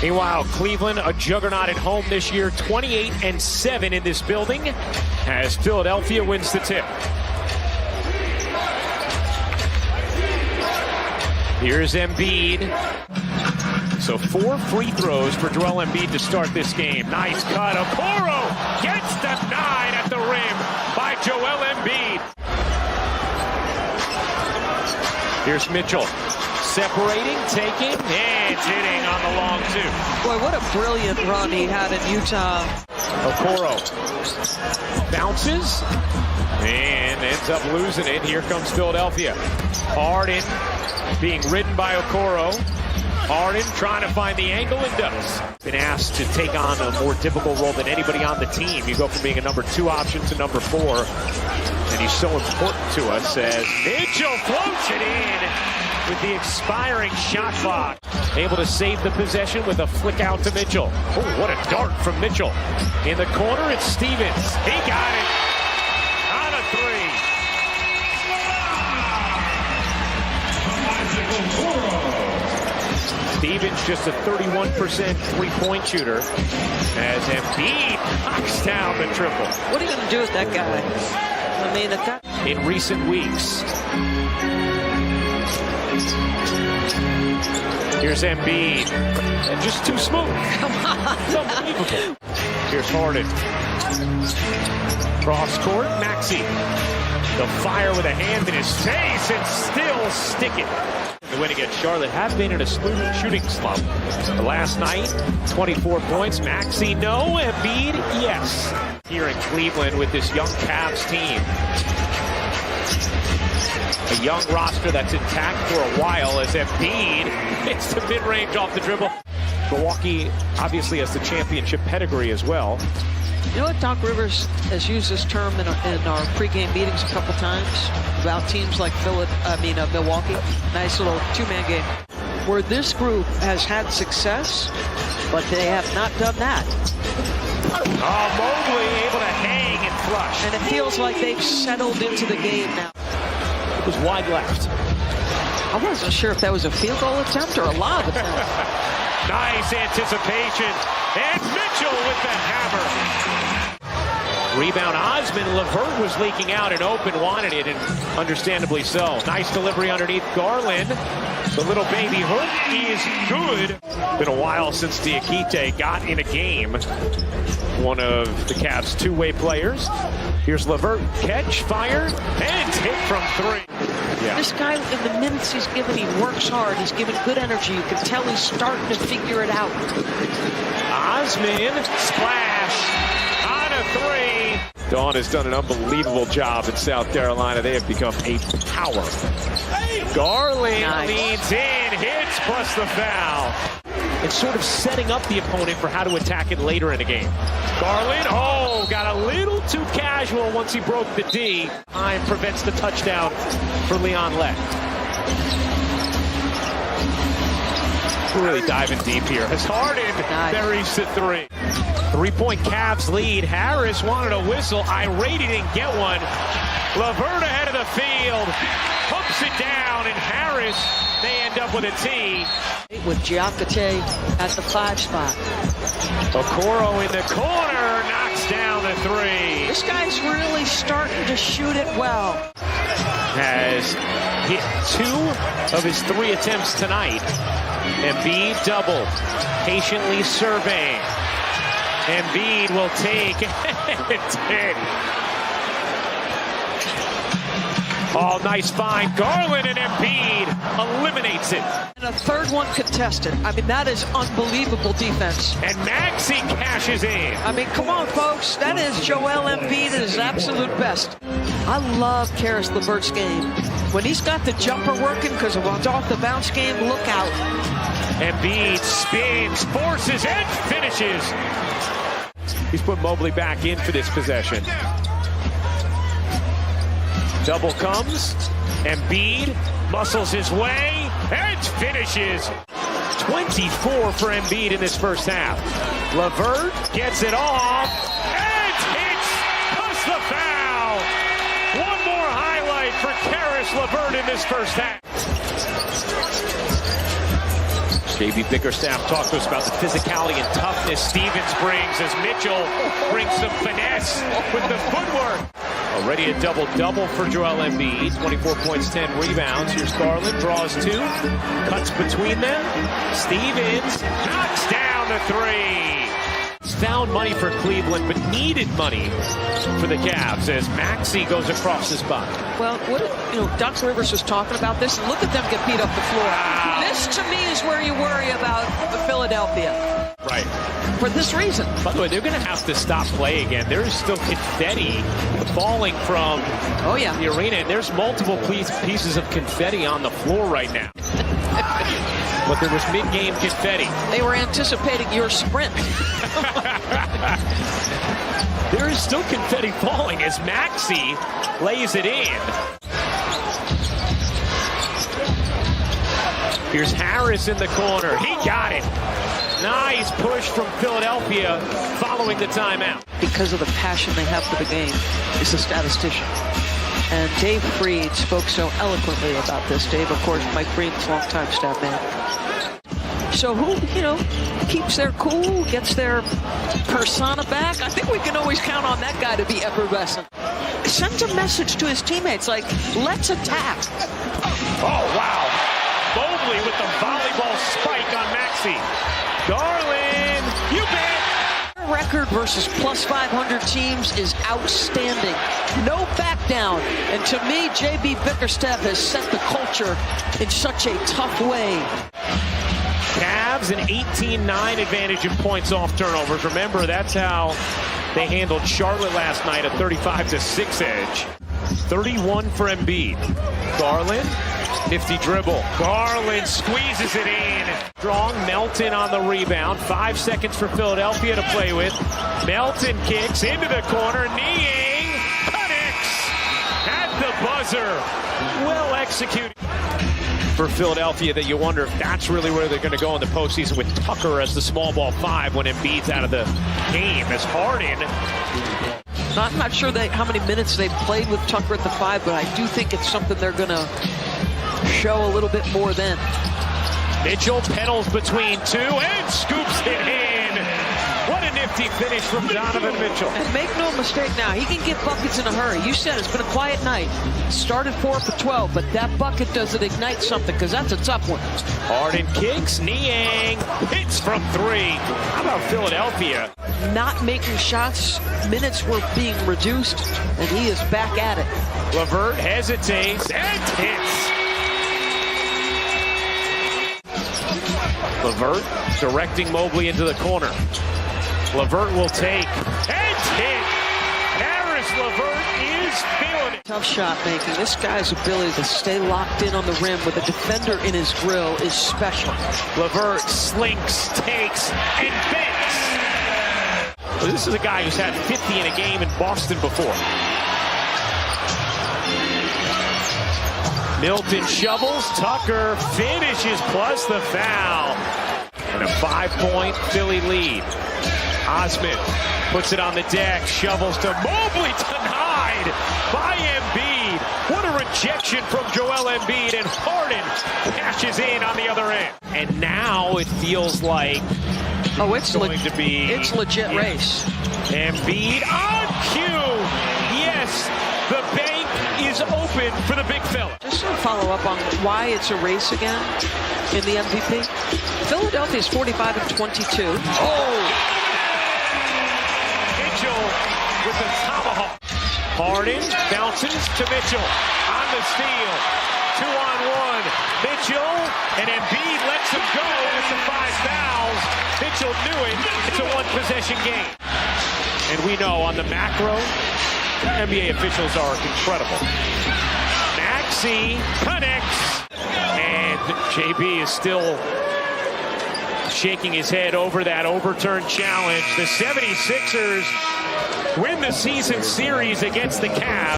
Meanwhile, Cleveland, a juggernaut at home this year, 28-7 in this building, as Philadelphia wins the tip. Here's Embiid. So 4 free throws for Joel Embiid to start this game. Nice cut. Okoro gets denied at the rim by Joel Embiid. Here's Mitchell. Separating, taking, and it's hitting on the long two. Boy, what a brilliant run he had in Utah. Okoro bounces and ends up losing it. Here comes Philadelphia. Harden being ridden by Okoro. Harden trying to find the angle and does. Been asked to take on a more difficult role than anybody on the team. You go from being a number 2 option to number 4. And he's so important to us as Mitchell floats it in with the expiring shot clock. Able to save the possession with a flick out to Mitchell. Oh, what a dart from Mitchell. In the corner, it's Stevens. He got it on a 3. Stevens just a 31% three-point shooter as Embiid knocks down the triple. What are you going to do with that guy? I mean, in recent weeks. Here's Embiid. And just too smooth. Come on. It's unbelievable. Here's Harden. Cross court, Maxey. The fire with a hand in his face and still stick it. The win against Charlotte have been in a shooting slump. The last night, 24 points. Maxey, no. Embiid, yes. Here in Cleveland with this young Cavs team. A young roster that's intact for a while as Embiid hits the mid-range off the dribble. Milwaukee obviously has the championship pedigree as well. You know what, Doc Rivers has used this term in our pregame meetings a couple times about teams like Milwaukee. Nice little 2-man game. Where this group has had success, but they have not done that. Oh, Mobley able to hang and flush. And it feels like they've settled into the game now. It was wide left. I wasn't sure if that was a field goal attempt or a lob attempt. Nice anticipation. And Mitchell with the hammer. Rebound Osman. LeVert was leaking out and open, wanted it, and understandably so. Nice delivery underneath Garland. The little baby hook is good. Been a while since Diakite got in a game. One of the Cavs' two-way players. Here's LeVert. Catch, fire, and hit from 3. Yeah. This guy, in the minutes he's given, he works hard. He's given good energy. You can tell he's starting to figure it out. Osman, splash, on a 3. Dawn has done an unbelievable job in South Carolina. They have become a power. Garland leans in, hits, plus the foul. It's sort of setting up the opponent for how to attack it later in the game. Garland, got a little too casual once he broke the D. Time prevents the touchdown for Leon Lett. Really diving deep here. As Harden buries the 3. 3-point Cavs lead. Harris wanted a whistle. Irate, he didn't get one. LeVert ahead of the field. Hooks it down, and Harris, they end up with a T. With Diakite at the 5 spot. Okoro in the corner, knocks down the 3. This guy's really starting to shoot it well. Has hit 2 of his 3 attempts tonight. Embiid double, patiently surveying. Embiid will take it. Oh, nice find. Garland and Embiid eliminates it. And a third one contested. I mean, that is unbelievable defense. And Maxey cashes in. I mean, come on, folks. That is Joel Embiid at his absolute best. I love Karis LeVert's game. When he's got the jumper working because of an off-the-bounce game, look out. Embiid spins, forces, and finishes. He's put Mobley back in for this possession. Double comes. Embiid muscles his way and finishes. 24 for Embiid in this first half. LeVert gets it off and hits, plus the foul. One more highlight for Karis LeVert in this first half. JB Bickerstaff talked to us about the physicality and toughness Stevens brings as Mitchell brings some finesse with the footwork. Already a double-double for Joel Embiid. 24 points, 10 rebounds. Here's Garland, draws two, cuts between them. Stevens knocks down the three. He's found money for Cleveland, but needed money for the Cavs as Maxey goes across his body. Well, Doc Rivers was talking about this, and look at them get beat up the floor. Wow. This, to me, is where you worry about Philadelphia. Right. For this reason. By the way, they're going to have to stop play again. There's still confetti falling from the arena, and there's multiple pieces of confetti on the floor right now. But there was mid-game confetti. They were anticipating your sprint. There is still confetti falling as Maxey lays it in. Here's Harris in the corner. He got it. Nice push from Philadelphia following the timeout. Because of the passion they have for the game, is a statistician. And Dave Freed spoke so eloquently about this. Dave, of course, Mike Green's longtime staff man. So who, keeps their cool, gets their persona back? I think we can always count on that guy to be effervescent. Sends a message to his teammates like, let's attack. Oh, wow. Mobley with the volleyball spike on Maxey. Garland, you bet. Record versus plus 500 teams is outstanding. No back down. And to me, JB Bickerstaff has set the culture in such a tough way. Cavs an 18-9 advantage in points off turnovers. Remember, that's how they handled Charlotte last night, a 35-6 edge. 31 for Embiid. Garland, nifty dribble. Garland squeezes it in. Strong, Melton on the rebound. 5 seconds for Philadelphia to play with. Melton kicks into the corner. Niang connects at the buzzer. Well executed for Philadelphia, that you wonder if that's really where they're going to go in the postseason with Tucker as the small ball 5 when Embiid's out of the game. As Harden. I'm not sure how many minutes they've played with Tucker at the 5, but I do think it's something they're going to show a little bit more then. Mitchell pedals between two and scoops it in. What a nifty finish from Donovan Mitchell. And make no mistake now, he can get buckets in a hurry. You said it's been a quiet night. Started 4 for 12, but that bucket doesn't ignite something because that's a tough one. Harden kicks, Niang hits from 3. How about Philadelphia? Not making shots, minutes were being reduced, and he is back at it. LeVert hesitates and hits. LeVert directing Mobley into the corner. LeVert will take and hit. Harris LeVert is feeling it. Tough shot making. This guy's ability to stay locked in on the rim with a defender in his grill is special. LeVert slinks, takes, and banks. Well, this is a guy who's had 50 in a game in Boston before. Milton shovels, Tucker finishes plus the foul. And a 5-point Philly lead. Osman puts it on the deck, shovels to Mobley, denied by Embiid. What a rejection from Joel Embiid, and Harden cashes in on the other end. And now it feels like it's legit race. Embiid on cue. Yes, the bank is open for the big fella. Just to follow up on why it's a race again in the MVP. Philadelphia is 45-22. Mitchell with the tomahawk. Harden bounces to Mitchell on the steal. 2-on-1. Mitchell and Embiid lets him go with the 5 fouls. Mitchell knew it. It's a 1-possession game. And we know on the macro, NBA officials are incredible. Maxey connects. And JB is still shaking his head over that overturned challenge. The 76ers win the season series against the Cavs.